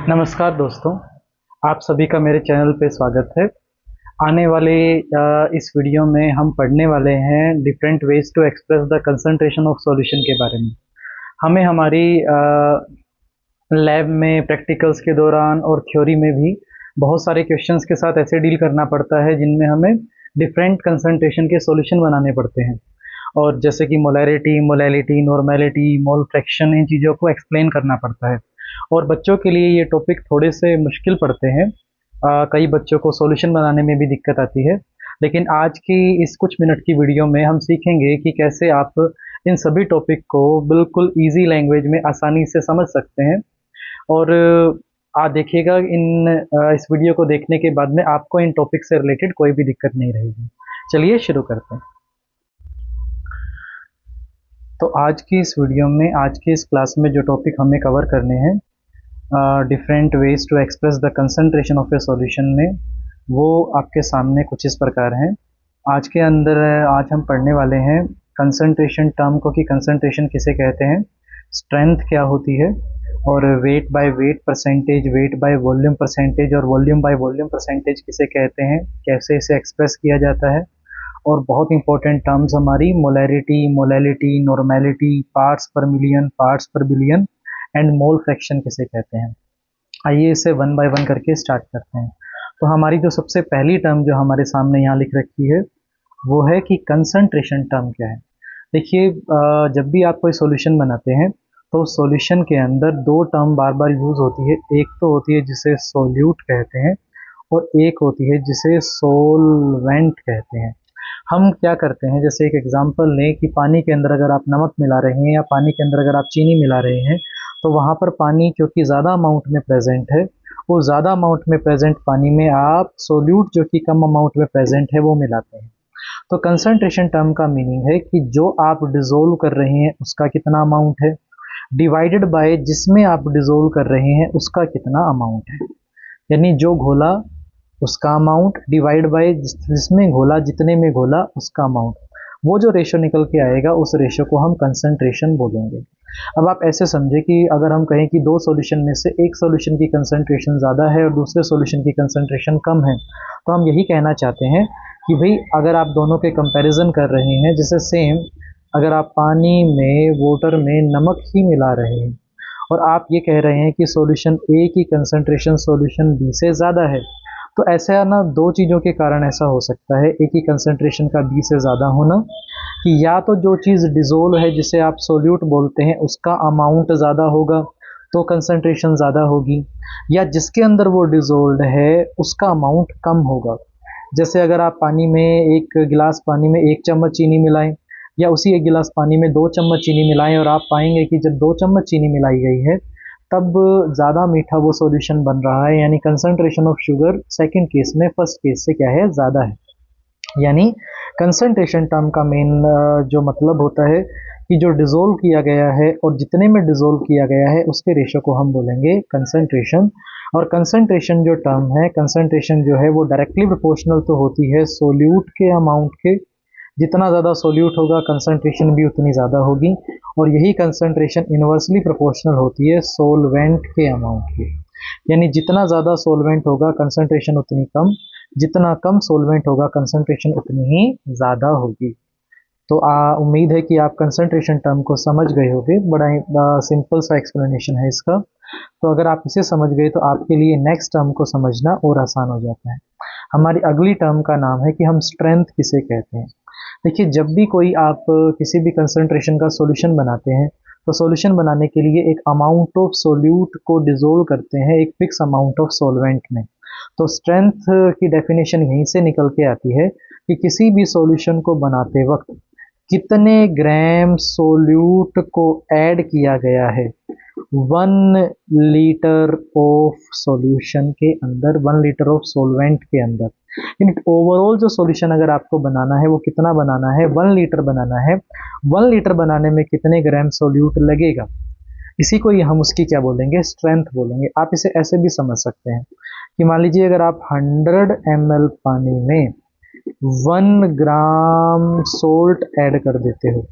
नमस्कार दोस्तों, आप सभी का मेरे चैनल पे स्वागत है। आने वाले इस वीडियो में हम पढ़ने वाले हैं different ways to express the concentration of solution के बारे में। हमें हमारी लैब में प्रैक्टिकल्स के दौरान और थ्योरी में भी बहुत सारे क्वेश्चंस के साथ ऐसे डील करना पड़ता है जिनमें हमें डिफरेंट कंसंट्रेशन के सॉल्यूशन बनाने पड़ते हैं। और जैसे कि molarity, molality, normality, mole fraction, इन चीज़ों को एक्सप्लेन करना पड़ता है। और बच्चों के लिए ये टॉपिक थोड़े से मुश्किल पड़ते हैं। कई बच्चों को सॉल्यूशन बनाने में भी दिक्कत आती है। लेकिन आज की इस कुछ मिनट की वीडियो में हम सीखेंगे कि कैसे आप इन सभी टॉपिक को बिल्कुल ईजी लैंग्वेज में आसानी से समझ सकते हैं। और आप देखिएगा इस वीडियो को देखने के बाद में आपको इन टॉपिक से रिलेटेड कोई भी दिक्कत नहीं रहेगी। चलिए शुरू करते हैं। तो आज की इस वीडियो में, आज की इस क्लास में जो टॉपिक हमें कवर करने हैं different ways to express the concentration of a solution में, वो आपके सामने कुछ इस प्रकार हैं। आज के अंदर आज हम पढ़ने वाले हैं कंसंट्रेशन टर्म को, कि कंसंट्रेशन किसे कहते हैं, स्ट्रेंथ क्या होती है, और weight by weight percentage, weight by volume percentage और वॉल्यूम बाय वॉल्यूम परसेंटेज किसे कहते हैं, कैसे इसे एक्सप्रेस किया जाता है। और बहुत इंपॉर्टेंट टर्म्स हमारी मोलैरिटी, मोलैलिटी, नॉर्मेलिटी, पार्ट्स पर मिलियन, पार्ट्स पर बिलियन एंड मोल फ्रैक्शन किसे कहते हैं। आइए इसे वन बाय वन करके स्टार्ट करते हैं। तो हमारी जो सबसे पहली टर्म जो हमारे सामने यहाँ लिख रखी है वो है कि कंसंट्रेशन टर्म क्या है। देखिए, जब भी आप कोई सॉल्यूशन बनाते हैं तो सॉल्यूशन के अंदर दो टर्म बार बार यूज़ होती है। एक तो होती है जिसे सोल्यूट कहते हैं और एक होती है जिसे सोलवेंट कहते हैं। हम क्या करते हैं, जैसे एक एग्जांपल लें कि पानी के अंदर अगर आप नमक मिला रहे हैं या पानी के अंदर अगर आप चीनी मिला रहे हैं, तो वहाँ पर पानी क्योंकि ज़्यादा अमाउंट में प्रेजेंट है, वो ज़्यादा अमाउंट में प्रेजेंट पानी में आप सोल्यूट जो कि कम अमाउंट में प्रेजेंट है वो मिलाते हैं। तो कंसंट्रेशन टर्म का मीनिंग है कि जो आप डिजोल्व कर रहे हैं उसका कितना अमाउंट है, डिवाइडेड बाय जिसमें आप डिजोल्व कर रहे हैं उसका कितना अमाउंट है। यानी जो घोला उसका अमाउंट डिवाइड बाय जिसमें घोला, जितने में घोला उसका अमाउंट। वो जो रेशो निकल के आएगा उस रेशो को हम कंसंट्रेशन बोलेंगे। अब आप ऐसे समझे कि अगर हम कहें कि दो सॉल्यूशन में से एक सॉल्यूशन की कंसंट्रेशन ज़्यादा है और दूसरे सॉल्यूशन की कंसंट्रेशन कम है, तो हम यही कहना चाहते हैं कि भाई अगर आप दोनों के कंपैरिजन कर रहे हैं, जैसे सेम अगर आप पानी में, वाटर में नमक ही मिला रहे हैं और आप ये कह रहे हैं कि सॉल्यूशन ए की कंसंट्रेशन सॉल्यूशन बी से ज़्यादा है, तो ऐसा ना दो चीज़ों के कारण ऐसा हो सकता है, एक ही कंसंट्रेशन का बी से ज़्यादा होना, कि या तो जो चीज़ डिजोल्व है जिसे आप सोल्यूट बोलते हैं उसका अमाउंट ज़्यादा होगा तो कंसंट्रेशन ज़्यादा होगी, या जिसके अंदर वो डिजोल्व है उसका अमाउंट कम होगा। जैसे अगर आप पानी में, एक गिलास पानी में एक चम्मच चीनी मिलाएं या उसी एक गिलास पानी में दो चम्मच चीनी मिलाएं, और आप पाएंगे कि जब दो चम्मच चीनी मिलाई गई है तब ज़्यादा मीठा वो सॉल्यूशन बन रहा है, यानी concentration of sugar second case में फर्स्ट केस से क्या है, ज़्यादा है। यानी कंसंट्रेशन टर्म का मेन जो मतलब होता है कि जो डिज़ोल्व किया गया है और जितने में डिज़ोल्व किया गया है उसके रेशो को हम बोलेंगे कंसंट्रेशन। और कंसंट्रेशन जो टर्म है, कंसंट्रेशन जो है वो डायरेक्टली प्रोपोर्शनल तो होती है सोल्यूट के अमाउंट के। जितना ज़्यादा सोल्यूट होगा कंसंट्रेशन भी उतनी ज़्यादा होगी, और यही कंसंट्रेशन इन्वर्सली प्रोपोर्शनल होती है सोलवेंट के अमाउंट की। यानी जितना ज़्यादा सोलवेंट होगा कंसंट्रेशन उतनी कम, जितना कम सोलवेंट होगा कंसंट्रेशन उतनी ही ज़्यादा होगी। तो उम्मीद है कि आप कंसंट्रेशन टर्म को समझ गए होंगे। बड़ा सिंपल सा एक्सप्लेनेशन है इसका। तो अगर आप इसे समझ गए तो आपके लिए नेक्स्ट टर्म को समझना और आसान हो जाता है। हमारी अगली टर्म का नाम है कि हम स्ट्रेंथ किसे कहते हैं। देखिए, जब भी कोई आप किसी भी कंसंट्रेशन का सॉल्यूशन बनाते हैं तो सॉल्यूशन बनाने के लिए एक अमाउंट ऑफ सोल्यूट को डिसोल्व करते हैं एक फिक्स अमाउंट ऑफ सॉल्वेंट में। तो स्ट्रेंथ की डेफिनेशन यहीं से निकल के आती है कि किसी भी सॉल्यूशन को बनाते वक्त कितने ग्राम सोल्यूट को ऐड किया गया है 1 लीटर ऑफ सॉल्यूशन के अंदर, 1 लीटर ऑफ सॉल्वेंट के अंदर। इन ओवरऑल जो सॉल्यूशन अगर आपको बनाना है वो कितना बनाना है, 1 लीटर बनाना है। 1 लीटर बनाने में कितने ग्राम सोल्यूट लगेगा, इसी को ही हम उसकी क्या बोलेंगे, स्ट्रेंथ बोलेंगे। आप इसे ऐसे भी समझ सकते हैं कि मान लीजिए अगर आप 100 ml पानी में 1 ग्राम सोल्ट ऐड कर देते हो,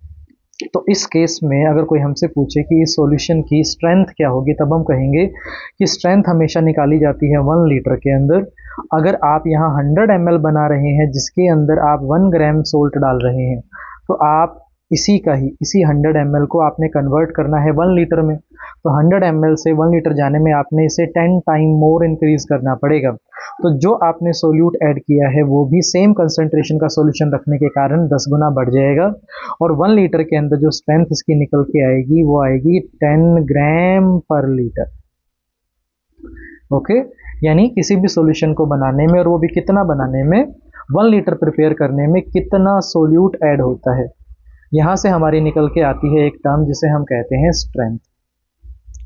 तो इस केस में अगर कोई हमसे पूछे कि इस सॉल्यूशन की स्ट्रेंथ क्या होगी, तब हम कहेंगे कि स्ट्रेंथ हमेशा निकाली जाती है 1 लीटर के अंदर। अगर आप यहाँ 100 ml बना रहे हैं जिसके अंदर आप 1 ग्राम सोल्ट डाल रहे हैं, तो आप इसी 100 ml को आपने कन्वर्ट करना है 1 लीटर में। तो 100 ml से 1 लीटर जाने में आपने इसे 10 टाइम मोर इंक्रीज करना पड़ेगा। तो जो आपने सोल्यूट ऐड किया है वो भी सेम कंसंट्रेशन का सॉल्यूशन रखने के कारण 10 गुना बढ़ जाएगा, और 1 लीटर के अंदर जो स्ट्रेंथ इसकी निकल के आएगी वो आएगी 10 ग्राम पर लीटर। ओके, यानी किसी भी सॉल्यूशन को बनाने में, और वो भी कितना बनाने में, 1 लीटर प्रिपेयर करने में कितना सोल्यूट ऐड होता है, यहाँ से हमारी निकल के आती है एक टर्म जिसे हम कहते हैं स्ट्रेंथ।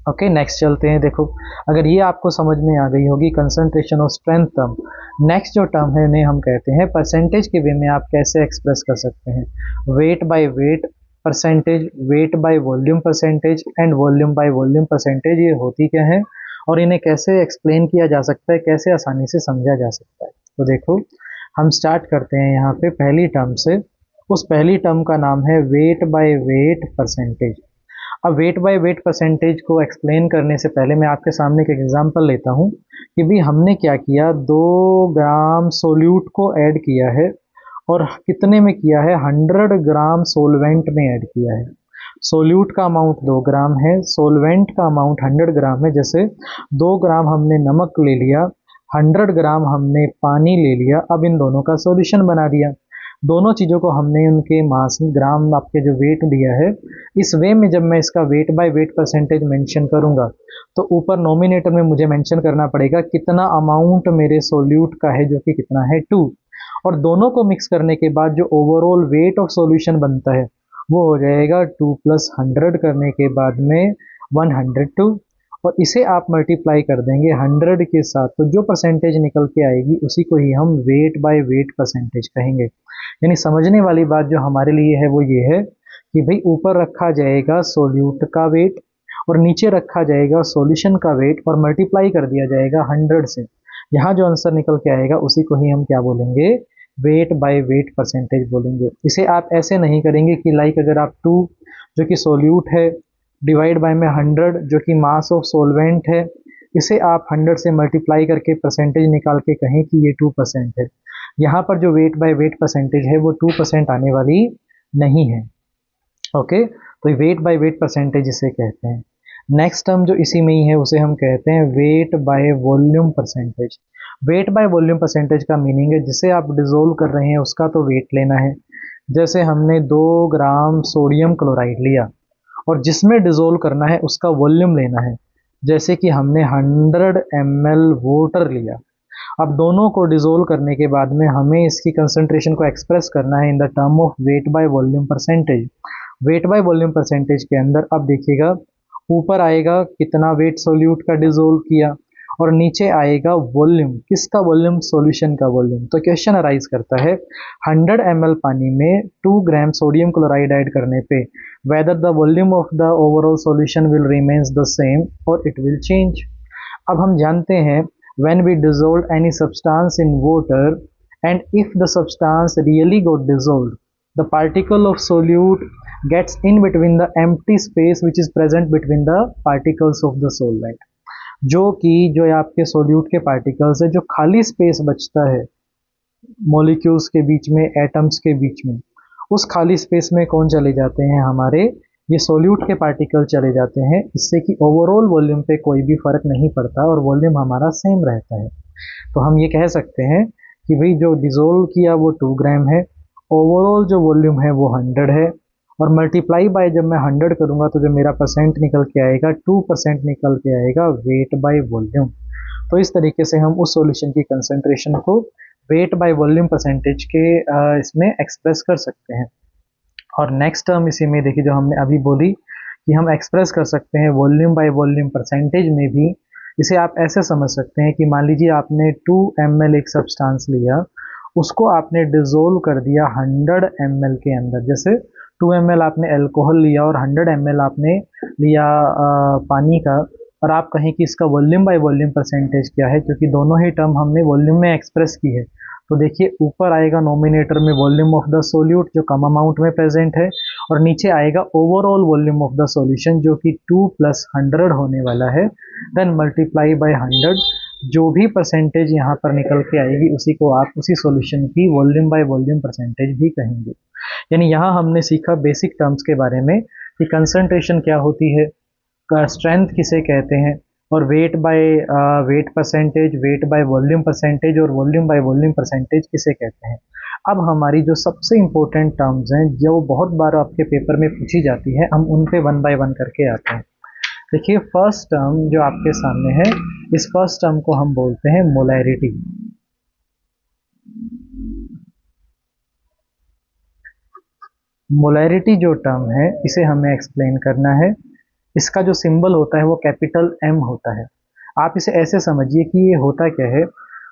ओके, नेक्स्ट चलते हैं। देखो, अगर ये आपको समझ में आ गई होगी कंसंट्रेशन और स्ट्रेंथ टर्म, नेक्स्ट जो टर्म है उन्हें हम कहते हैं परसेंटेज के वे में आप कैसे एक्सप्रेस कर सकते हैं। Weight by weight percentage, weight by volume percentage and volume by volume percentage, ये होती क्या है और इन्हें कैसे एक्सप्लेन किया जा सकता है, कैसे आसानी से समझा जा सकता है। तो देखो, हम स्टार्ट करते हैं यहाँ पे पहली टर्म से। उस पहली टर्म का नाम है वेट बाय वेट परसेंटेज। अब वेट बाय वेट परसेंटेज को एक्सप्लेन करने से पहले मैं आपके सामने एक एग्जांपल लेता हूँ कि भी हमने क्या किया, 2 ग्राम सोल्यूट को ऐड किया है और कितने में किया है, 100 ग्राम सोलवेंट में ऐड किया है। सोल्यूट का अमाउंट 2 ग्राम है, सोलवेंट का अमाउंट 100 ग्राम है। जैसे 2 ग्राम हमने नमक ले लिया, 100 ग्राम हमने पानी ले लिया, अब इन दोनों का सॉल्यूशन बना दिया। दोनों चीज़ों को हमने उनके मास ग्राम आपके जो वेट दिया है, इस वे में जब मैं इसका weight by weight percentage mention करूंगा तो ऊपर नोमिनेटर में मुझे मेंशन करना पड़ेगा कितना अमाउंट मेरे सोल्यूट का है, जो कि कितना है 2, और दोनों को मिक्स करने के बाद जो ओवरऑल वेट ऑफ सॉल्यूशन बनता है वो हो जाएगा 2 + 100 करने के बाद में 102, और इसे आप मल्टीप्लाई कर देंगे 100 के साथ, तो जो परसेंटेज निकल के आएगी उसी को ही हम वेट बाय वेट परसेंटेज कहेंगे। यानी समझने वाली बात जो हमारे लिए है वो ये है कि भाई ऊपर रखा जाएगा सोल्यूट का वेट और नीचे रखा जाएगा सॉल्यूशन का वेट और मल्टीप्लाई कर दिया जाएगा 100 से। यहाँ जो आंसर निकल के आएगा उसी को ही हम क्या बोलेंगे, वेट बाय वेट परसेंटेज बोलेंगे। इसे आप ऐसे नहीं करेंगे कि लाइक अगर आप 2 जो कि सोल्यूट है डिवाइड बाय में 100 जो कि मास ऑफ सोलवेंट है, इसे आप 100 से मल्टीप्लाई करके परसेंटेज निकाल के कहें कि ये 2% है। यहाँ पर जो वेट बाय वेट परसेंटेज है वो 2% आने वाली नहीं है। ओके, तो वेट बाय वेट परसेंटेज इसे कहते हैं। नेक्स्ट टर्म जो इसी में ही है उसे हम कहते हैं weight by volume percentage. Weight by volume percentage का मीनिंग है जिसे आप डिसोल्व कर रहे हैं उसका तो वेट लेना है। जैसे हमने 2 ग्राम सोडियम क्लोराइड लिया और जिसमें डिसोल्व करना है उसका वॉल्यूम लेना है, जैसे कि हमने 100 ml वाटर लिया। अब दोनों को डिसोल्व करने के बाद में हमें इसकी कंसंट्रेशन को एक्सप्रेस करना है in the term of weight by volume percentage. Weight by volume percentage के अंदर अब देखिएगा ऊपर आएगा कितना वेट सोल्यूट का डिसोल्व किया और नीचे आएगा वॉल्यूम, किसका वॉल्यूम, सॉल्यूशन का वॉल्यूम। तो क्वेश्चन अराइज करता है 100 ml पानी में 2 ग्राम सोडियम क्लोराइड ऐड करने पे whether the volume of the overall solution will remains the same or it will change। अब हम जानते हैं when we dissolve any substance in water and if the substance really got dissolved, the particle of solute gets in between the empty space which is present between the particles of the solvent। जो कि जो आपके solute के particles है, जो खाली space बचता है मॉलिक्यूल्स के बीच में, एटम्स के बीच में, उस खाली स्पेस में कौन चले जाते हैं, हमारे ये सोल्यूट के पार्टिकल चले जाते हैं। इससे कि ओवरऑल वॉल्यूम पे कोई भी फर्क नहीं पड़ता और वॉल्यूम हमारा सेम रहता है। तो हम ये कह सकते हैं कि भाई जो डिसोल्व किया वो 2 ग्राम है, ओवरऑल जो वॉल्यूम है वो 100 है, और मल्टीप्लाई बाय जब मैं 100 करूंगा तो जो मेरा परसेंट निकल के आएगा 2% निकल के आएगा वेट बाय वॉल्यूम। तो इस तरीके से हम उस सॉल्यूशन की कंसंट्रेशन को वेट बाय वॉल्यूम परसेंटेज के इसमें एक्सप्रेस कर सकते हैं। और नेक्स्ट टर्म इसी में देखिए जो हमने अभी बोली कि हम एक्सप्रेस कर सकते हैं वॉल्यूम बाय वॉल्यूम परसेंटेज में भी। इसे आप ऐसे समझ सकते हैं कि मान लीजिए आपने 2 ml एक सब्सटेंस लिया, उसको आपने डिसोल्व कर दिया 100 ml के अंदर। जैसे 2 ml आपने अल्कोहल लिया और 100 ml आपने लिया पानी का, और आप कहें कि इसका वॉल्यूम बाय वॉल्यूम परसेंटेज क्या है, क्योंकि दोनों ही टर्म हमने वॉल्यूम में एक्सप्रेस की है, तो देखिए ऊपर आएगा नोमिनेटर में वॉल्यूम ऑफ द सोल्यूट जो कम अमाउंट में प्रेजेंट है, और नीचे आएगा overall volume of the solution जो कि 2 + 100 होने वाला है। देन मल्टीप्लाई बाय 100, जो भी परसेंटेज यहाँ पर निकल के आएगी उसी को आप उसी सॉल्यूशन की वॉल्यूम बाय वॉल्यूम परसेंटेज भी कहेंगे। यानी यहाँ हमने सीखा बेसिक टर्म्स के बारे में कि कंसंट्रेशन क्या होती है, स्ट्रेंथ किसे कहते हैं, और weight by weight percentage, weight by volume percentage और वॉल्यूम बाय वॉल्यूम परसेंटेज किसे कहते हैं। अब हमारी जो सबसे इम्पोर्टेंट टर्म्स हैं जो बहुत बार आपके पेपर में पूछी जाती है, हम उन पे वन बाय वन करके आते हैं। देखिए फर्स्ट टर्म जो आपके सामने है, इस फर्स्ट टर्म को हम बोलते हैं मोलैरिटी। मोलैरिटी जो टर्म है इसे हमें एक्सप्लेन करना है। इसका जो सिंबल होता है वो कैपिटल M होता है। आप इसे ऐसे समझिए कि ये होता क्या है।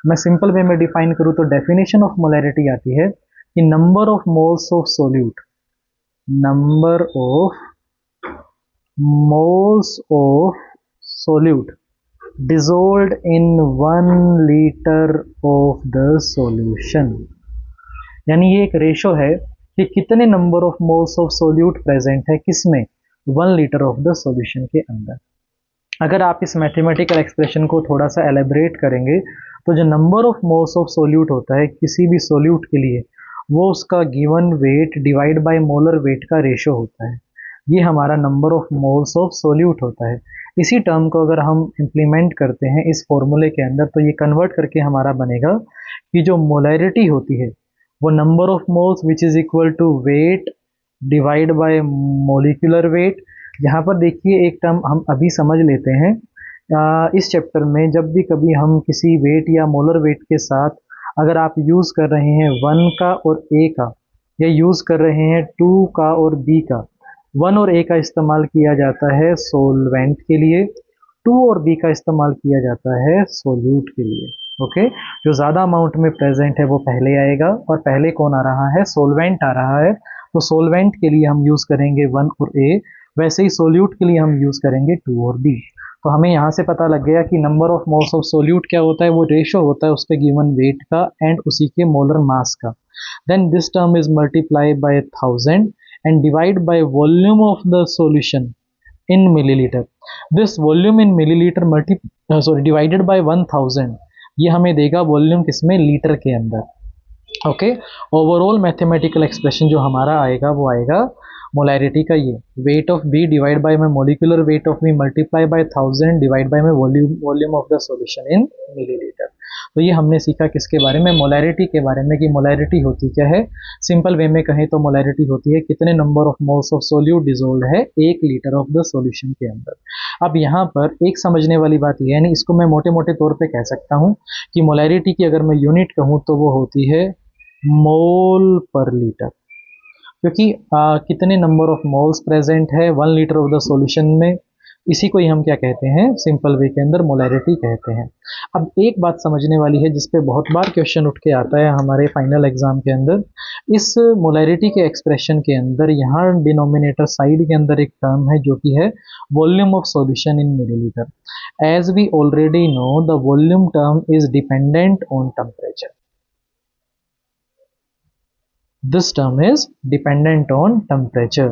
मैं सिंपल वे में डिफाइन करूँ तो डेफिनेशन ऑफ मोलैरिटी आती है कि number of moles of solute, number of moles of solute dissolved in 1 litre of the solution. यानी ये एक रेशो है कि कितने number of moles of solute present है किसमें, 1 लीटर ऑफ द सॉल्यूशन के अंदर। अगर आप इस मैथमेटिकल एक्सप्रेशन को थोड़ा सा एलेबरेट करेंगे तो जो number of moles of solute होता है किसी भी सोल्यूट के लिए, वो उसका given weight divide by molar weight का रेशो होता है। ये हमारा number of moles of solute होता है। इसी टर्म को अगर हम इम्प्लीमेंट करते हैं इस फॉर्मूले के अंदर तो ये कन्वर्ट करके हमारा बनेगा कि जो मोलैरिटी होती है वो number of moles which is equal to weight divide by molecular weight. यहाँ पर देखिए एक टर्म हम अभी समझ लेते हैं। इस चैप्टर में जब भी कभी हम किसी वेट या मोलर वेट के साथ अगर आप यूज़ कर रहे हैं 1 का और A का, या यूज़ कर रहे हैं 2 का और B का, 1 और A का इस्तेमाल किया जाता है सोलवेंट के लिए, 2 और B का इस्तेमाल किया जाता है सोल्यूट के लिए। ओके, जो ज़्यादा अमाउंट में प्रेजेंट है वो पहले आएगा, और पहले कौन आ रहा है, सोलवेंट आ रहा है। तो सोलवेंट के लिए हम यूज़ करेंगे 1 और A, वैसे ही सोल्यूट के लिए हम यूज़ करेंगे 2 और B। तो हमें यहाँ से पता लग गया कि number of moles of solute क्या होता है, वो रेशो होता है उसके गिवन वेट का एंड उसी के मोलर मास का। Then this term is multiply by 1000 and divide by volume of the solution in millilitre. This volume in millilitre divided by 1000, ये हमें देगा वॉल्यूम किसमें, लीटर के अंदर। ओके, ओवरऑल मैथमेटिकल एक्सप्रेशन जो हमारा आएगा वो आएगा मोलैरिटी का, ये weight of B divide by में molecular weight of B multiply by 1000 divide by में volume of the solution in millilitre. तो ये हमने सीखा किसके बारे में, मोलैरिटी के बारे में, कि मोलैरिटी होती क्या है। सिंपल वे में कहें तो मोलैरिटी होती है कितने number of moles of solute dissolved है 1 लीटर ऑफ द सॉल्यूशन के अंदर। अब यहाँ पर एक समझने वाली बात यह है, यानी इसको मैं मोटे मोटे तौर पे कह सकता हूँ कि मोलैरिटी की अगर मैं यूनिट कहूँ तो वो होती है मोल पर लीटर, क्योंकि कितने नंबर ऑफ मोल्स प्रेजेंट है 1 लीटर ऑफ द सॉल्यूशन में, इसी को ही हम क्या कहते हैं, सिंपल वे के अंदर मोलैरिटी कहते हैं। अब एक बात समझने वाली है जिसपे बहुत बार क्वेश्चन उठ के आता है हमारे फाइनल एग्जाम के अंदर, इस मोलैरिटी के एक्सप्रेशन के अंदर यहाँ डिनोमिनेटर साइड के अंदर एक टर्म है जो कि है volume of solution in millilitre. As we already know the volume term is dependent on temperature. This term is dependent on temperature,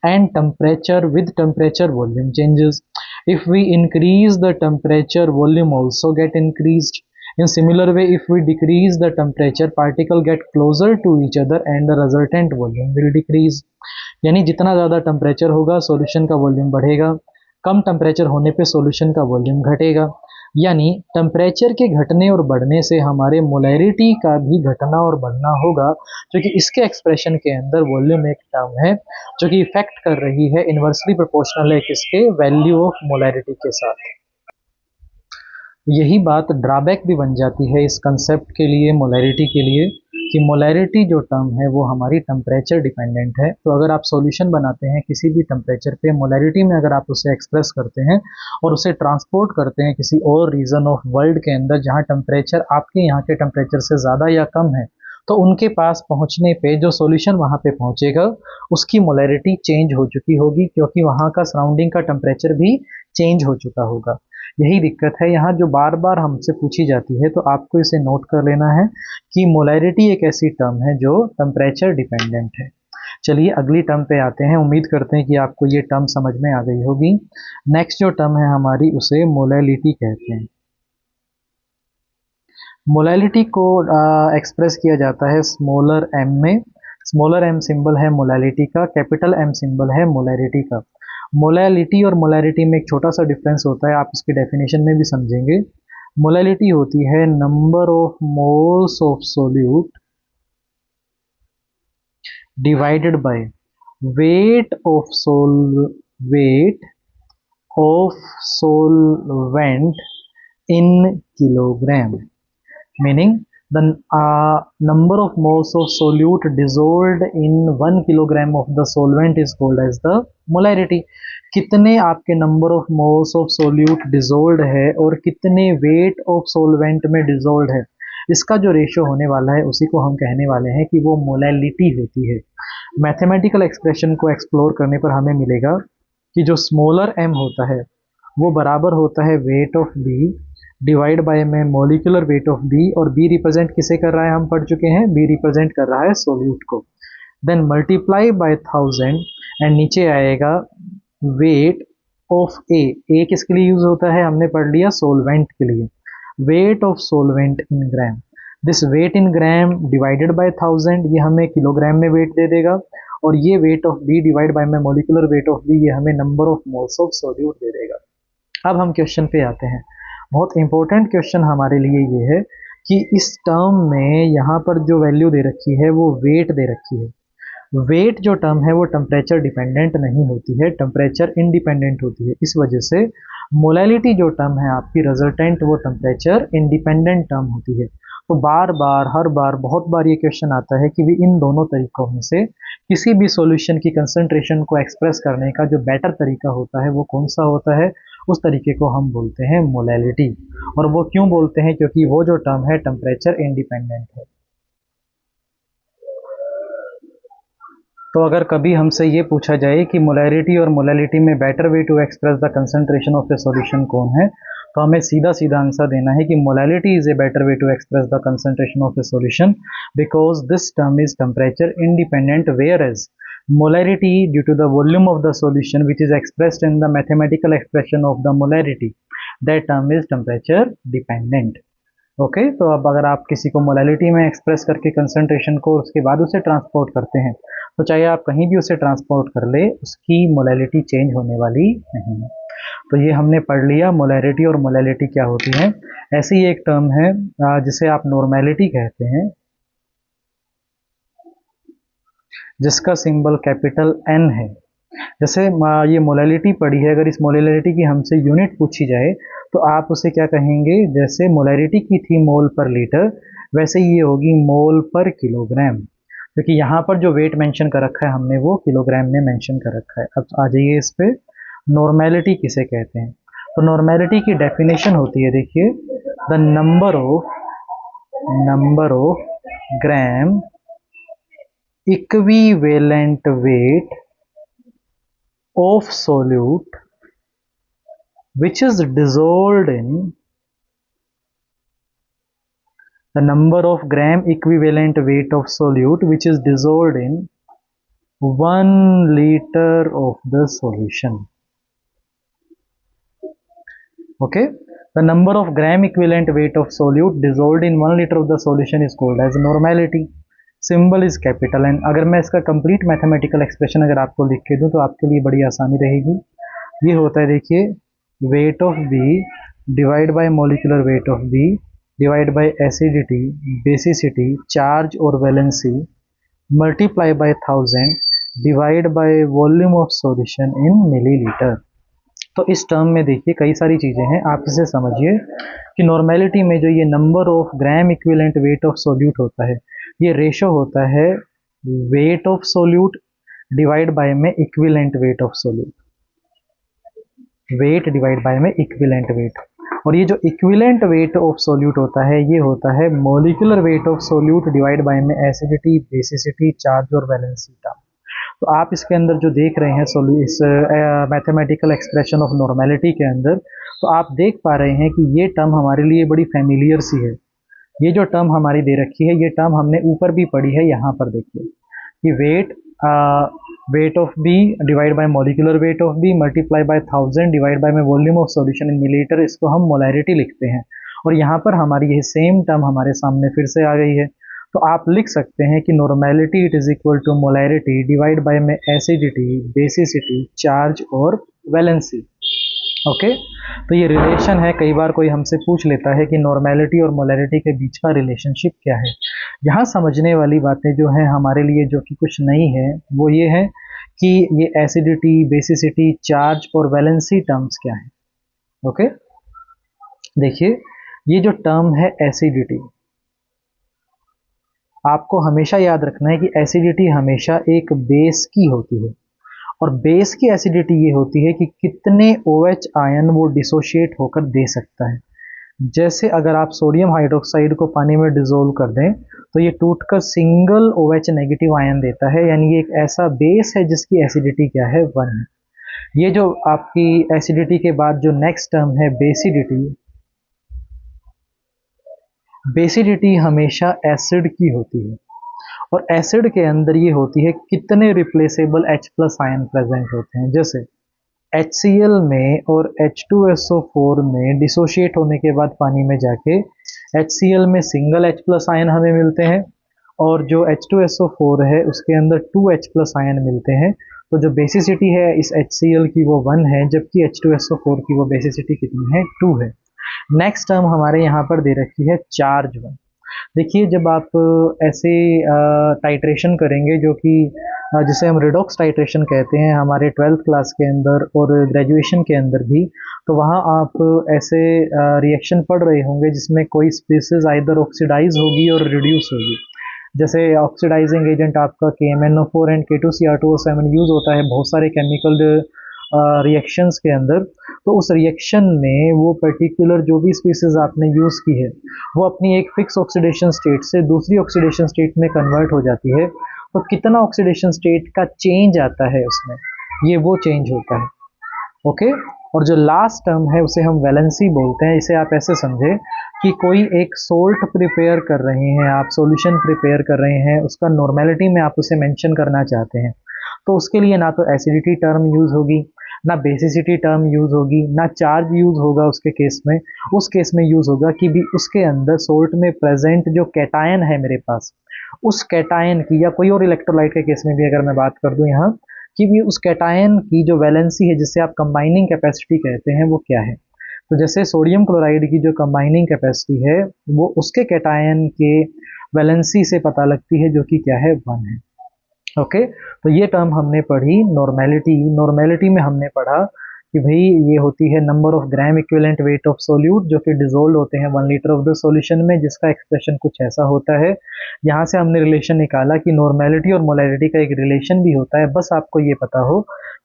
and temperature, with temperature volume changes. If we increase the temperature, volume also get increased. In similar way, if we decrease the temperature, particle get closer to each other and the resultant volume will decrease. यानी जितना ज़्यादा temperature होगा solution का volume बढ़ेगा, कम temperature होने पे solution का volume घटेगा। यानी टेम्परेचर के घटने और बढ़ने से हमारे मोलैरिटी का भी घटना और बढ़ना होगा, क्योंकि इसके एक्सप्रेशन के अंदर वॉल्यूम एक टर्म है जो कि इफेक्ट कर रही है, इन्वर्सली प्रोपोर्शनल है किसके, वैल्यू ऑफ मोलैरिटी के साथ। यही बात ड्रॉबैक भी बन जाती है इस कंसेप्ट के लिए, मोलैरिटी के लिए, कि मोलैरिटी जो टर्म है वो हमारी टेम्परेचर डिपेंडेंट है। तो अगर आप सॉल्यूशन बनाते हैं किसी भी टेम्परेचर पे, मोलैरिटी में अगर आप उसे एक्सप्रेस करते हैं और उसे ट्रांसपोर्ट करते हैं किसी और रीजन ऑफ वर्ल्ड के अंदर जहाँ टेम्परेचर आपके यहाँ के टेम्परेचर से ज़्यादा या कम है, तो उनके पास पहुँचने पे जो सॉल्यूशन वहाँ पे पहुँचेगा उसकी मोलैरिटी चेंज हो चुकी होगी, क्योंकि वहाँ का सराउंडिंग का टेम्परेचर भी चेंज हो चुका होगा। यही दिक्कत है यहाँ जो बार बार हमसे पूछी जाती है, तो आपको इसे नोट कर लेना है कि मोलैरिटी एक ऐसी टर्म है जो टेम्परेचर डिपेंडेंट है। चलिए अगली टर्म पे आते हैं। उम्मीद करते हैं कि आपको ये टर्म समझ में आ गई होगी। नेक्स्ट जो टर्म है हमारी, उसे मोलैलिटी कहते हैं। मोलैलिटी को एक्सप्रेस किया जाता है स्मॉलर एम में। स्मॉलर एम सिंबल है मोलैलिटी का, कैपिटल एम सिंबल है मोलैरिटी का। मोलैलिटी और मोलैरिटी में एक छोटा सा डिफरेंस होता है, आप इसकी डेफिनेशन में भी समझेंगे। मोलैलिटी होती है number of moles of solute divided by weight of solvent in kilogram, meaning the number of moles of solute dissolved in 1 kilogram of the solvent is called as the molarity। कितने आपके number of moles of solute dissolved है और कितने wait of solvent में dissolved है, इसका जो ratio होने वाला है उसी को हम कहने वाले हैं कि वो मोलैलिटी होती है। मैथमेटिकल एक्सप्रेशन को एक्सप्लोर करने पर हमें मिलेगा कि जो स्मॉलर एम होता है वो बराबर होता है weight of B divide by में मॉलिक्यूलर वेट ऑफ बी, और बी रिप्रेजेंट किसे कर रहा है हम पढ़ चुके हैं, बी रिप्रेजेंट कर रहा है सोल्यूट को। देन मल्टीप्लाई बाय 1000 एंड नीचे आएगा वेट ऑफ ए किसके लिए यूज होता है, हमने पढ़ लिया सोलवेंट के लिए। Weight of solvent in gram, this weight in gram divided by 1000, ये हमें किलोग्राम में वेट दे देगा, और ये weight of B divide by में मॉलिक्यूलर वेट ऑफ बी, ये हमें number of moles of solute दे देगा। अब हम क्वेश्चन पे आते हैं। बहुत इंपॉर्टेंट क्वेश्चन हमारे लिए ये है कि इस टर्म में यहाँ पर जो वैल्यू दे रखी है वो वेट दे रखी है। वेट जो टर्म है वो टेम्परेचर डिपेंडेंट नहीं होती है, टेम्परेचर इंडिपेंडेंट होती है। इस वजह से मोलैलिटी जो टर्म है आपकी रिजल्टेंट, वो टेम्परेचर इंडिपेंडेंट टर्म होती है। तो बार बार हर बार बहुत बार ये क्वेश्चन आता है कि भी इन दोनों तरीकों में से किसी भी सॉल्यूशन की कंसंट्रेशन को एक्सप्रेस करने का जो बेटर तरीका होता है वो कौन सा होता है, उस तरीके को हम बोलते हैं मोलैलिटी। और वो क्यों बोलते हैं, क्योंकि वो जो टर्म है टेम्परेचर इंडिपेंडेंट है। तो अगर कभी हमसे ये पूछा जाए कि मोलैरिटी और मोलैलिटी में better way to express the concentration of a solution कौन है, तो हमें सीधा सीधा आंसर देना है कि molality is a better way to express the concentration of a solution because this term is temperature independent, whereas molarity due to the volume of the solution which is expressed in the mathematical expression of the molarity, that term is temperature dependent। Okay तो अब अगर आप किसी को molality में express करके concentration को उसके बाद उसे ट्रांसपोर्ट करते हैं, तो चाहे आप कहीं भी उसे ट्रांसपोर्ट कर ले, उसकी मोलैलिटी चेंज होने वाली नहीं है। तो ये हमने पढ़ लिया मोलैरिटी और मोलैलिटी क्या होती है। ऐसी एक टर्म है जिसे आप नॉर्मेलिटी कहते हैं, जिसका सिंबल कैपिटल एन है। जैसे ये मोलैलिटी पढ़ी है, अगर इस मोलैलिटी की हमसे यूनिट पूछी जाए तो आप उसे क्या कहेंगे, जैसे मोलैलिटी की थी मोल पर लीटर, वैसे ये होगी मोल पर किलोग्राम, क्योंकि यहाँ पर जो वेट मेंशन कर रखा है हमने वो किलोग्राम में मेंशन कर रखा है। अब आ जाइए इस पे, नॉर्मेलिटी किसे कहते हैं। तो नॉर्मेलिटी की डेफिनेशन होती है, देखिए, the number of gram equivalent weight of solute which is dissolved in the number of gram equivalent weight of solute which is dissolved in 1 liter of the solution। okay, the number of gram equivalent weight of solute dissolved in 1 liter of the solution is called as normality। Symbol is capital N. अगर मैं इसका complete mathematical expression अगर आपको लिख के दूं तो आपके लिए बड़ी आसानी रहेगी। ये होता है, देखिए, weight of B divide by molecular weight of B divide by acidity, basicity, charge और valency multiply by 1000 divide by volume of solution in millilitre. तो इस टर्म में देखिए कई सारी चीज़ें हैं, आप इसे समझिए कि नॉर्मेलिटी में जो ये number of gram equivalent weight of solute होता है, ये रेशो होता है weight of solute divide by में equivalent weight of solute, weight divide by में इक्विवेलेंट वेट। और ये जो इक्विवेलेंट वेट ऑफ सोल्यूट होता है ये होता है molecular weight of solute divide by में एसिडिटी, बेसिसिटी, चार्ज और वैलेंसी टर्म। तो आप इसके अंदर जो देख रहे हैं इस मैथमेटिकल एक्सप्रेशन ऑफ नॉर्मेलिटी के अंदर, तो आप देख पा रहे हैं कि ये टर्म हमारे लिए बड़ी फेमिलियर सी है। ये जो टर्म हमारी दे रखी है, ये टर्म हमने ऊपर भी पढ़ी है। यहाँ पर देखिए कि weight of B divide by molecular weight of B multiply by 1000 divide by volume of solution in millilitre, इसको हम मोलैरिटी लिखते हैं। और यहाँ पर हमारी ये सेम टर्म हमारे सामने फिर से आ गई है। तो आप लिख सकते हैं कि normality it is equal to molarity divide by में एसिडिटी, बेसिसिटी, चार्ज और वैलेंसी। ओके, तो ये रिलेशन है। कई बार कोई हमसे पूछ लेता है कि नॉर्मेलिटी और मोलैरिटी के बीच का रिलेशनशिप क्या है। यहाँ समझने वाली बातें जो हैं हमारे लिए, जो कि कुछ नहीं है, वो ये है कि ये एसिडिटी, बेसिसिटी, चार्ज और वैलेंसी टर्म्स क्या हैं। ओके, देखिए ये जो टर्म है एसिडिटी, आपको हमेशा याद रखना है कि एसिडिटी हमेशा एक बेस की होती है। और बेस की एसिडिटी ये होती है कि कितने OH आयन वो डिसोशिएट होकर दे सकता है। जैसे अगर आप सोडियम हाइड्रोक्साइड को पानी में डिसोल्व कर दें तो ये टूटकर सिंगल OH नेगेटिव आयन देता है, यानी ये एक ऐसा बेस है जिसकी एसिडिटी क्या है, 1 है। ये जो आपकी एसिडिटी के बाद जो नेक्स्ट टर्म है बेसिडिटी, बेसिडिटी हमेशा एसिड की होती है। और एसिड के अंदर ये होती है कितने रिप्लेसेबल H+ आयन प्रेजेंट होते हैं। जैसे HCl में और H2SO4 में डिसोशिएट होने के बाद पानी में जाके HCl में सिंगल H+ आयन हमें मिलते हैं, और जो H2SO4 है उसके अंदर 2 H+ आयन मिलते हैं। तो जो बेसिसिटी है इस HCl की वो 1 है, जबकि H2SO4 की वो बेसिसिटी कितनी है, 2 है। नेक्स्ट टर्म हमारे यहाँ पर दे रखी है चार्ज 1। देखिए जब आप ऐसे टाइट्रेशन करेंगे, जो कि जिसे हम रिडॉक्स टाइट्रेशन कहते हैं हमारे 12th क्लास के अंदर और ग्रेजुएशन के अंदर भी, तो वहाँ आप ऐसे रिएक्शन पढ़ रहे होंगे जिसमें कोई स्पीसीज आइदर ऑक्सीडाइज होगी और रिड्यूस होगी। जैसे ऑक्सीडाइजिंग एजेंट आपका KMnO4 एंड K2CR2O7 यूज़ होता है बहुत सारे केमिकल रिएक्शंस के अंदर। तो उस रिएक्शन में वो पर्टिकुलर जो भी स्पीसीज आपने यूज़ की है वो अपनी एक फिक्स ऑक्सीडेशन स्टेट से दूसरी ऑक्सीडेशन स्टेट में कन्वर्ट हो जाती है। तो कितना ऑक्सीडेशन स्टेट का चेंज आता है उसमें, ये वो चेंज होता है। ओके, और जो लास्ट टर्म है उसे हम वैलेंसी बोलते हैं। इसे आप ऐसे समझे कि कोई एक सोल्ट प्रिपेयर कर रहे हैं, आप सॉल्यूशन प्रिपेयर कर रहे हैं, उसका नॉर्मेलिटी में आप उसे मेंशन करना चाहते हैं, तो उसके लिए ना तो एसिडिटी टर्म यूज़ होगी, ना बेसिसिटी टर्म यूज़ होगी, ना चार्ज यूज़ होगा उसके केस में। उस केस में यूज़ होगा कि भी उसके अंदर सोल्ट में प्रेजेंट जो कैटायन है मेरे पास, उस कैटायन की, या कोई और इलेक्ट्रोलाइट के केस में भी अगर मैं बात कर दूं यहाँ, कि भी उस कैटायन की जो वैलेंसी है जिसे आप कंबाइनिंग कैपेसिटी कहते हैं वो क्या है। तो जैसे सोडियम क्लोराइड की जो कंबाइनिंग कैपेसिटी है वो उसके कैटायन के वैलेंसी से पता लगती है, जो कि क्या है, 1 है। ओके, तो ये टर्म हमने पढ़ी नॉर्मेलिटी। नॉर्मेलिटी में हमने पढ़ा कि भाई ये होती है number of gram equivalent weight of solute जो कि डिजोल्व होते हैं 1 लीटर ऑफ द सॉल्यूशन में, जिसका एक्सप्रेशन कुछ ऐसा होता है। यहाँ से हमने रिलेशन निकाला कि नॉर्मेलिटी और मोलैरिटी का एक रिलेशन भी होता है, बस आपको ये पता हो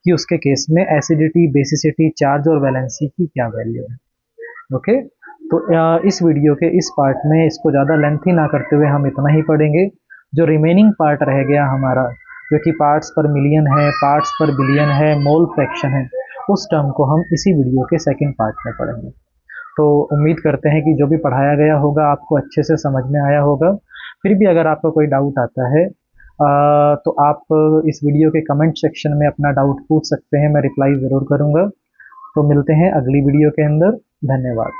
कि उसके केस में एसिडिटी, बेसिसिटी, चार्ज और वैलेंसी की क्या वैल्यू है। ओके, तो इस वीडियो के इस पार्ट में इसको ज़्यादा लेंथी ना करते हुए हम इतना ही पढ़ेंगे। जो रिमेनिंग पार्ट रह गया हमारा, जो कि पार्ट्स पर मिलियन है, पार्ट्स पर बिलियन है, मोल फ्रैक्शन है, उस टर्म को हम इसी वीडियो के सेकंड पार्ट में पढ़ेंगे। तो उम्मीद करते हैं कि जो भी पढ़ाया गया होगा आपको अच्छे से समझ में आया होगा। फिर भी अगर आपको कोई डाउट आता है तो आप इस वीडियो के कमेंट सेक्शन में अपना डाउट पूछ सकते हैं, मैं रिप्लाई ज़रूर करूँगा। तो मिलते हैं अगली वीडियो के अंदर। धन्यवाद।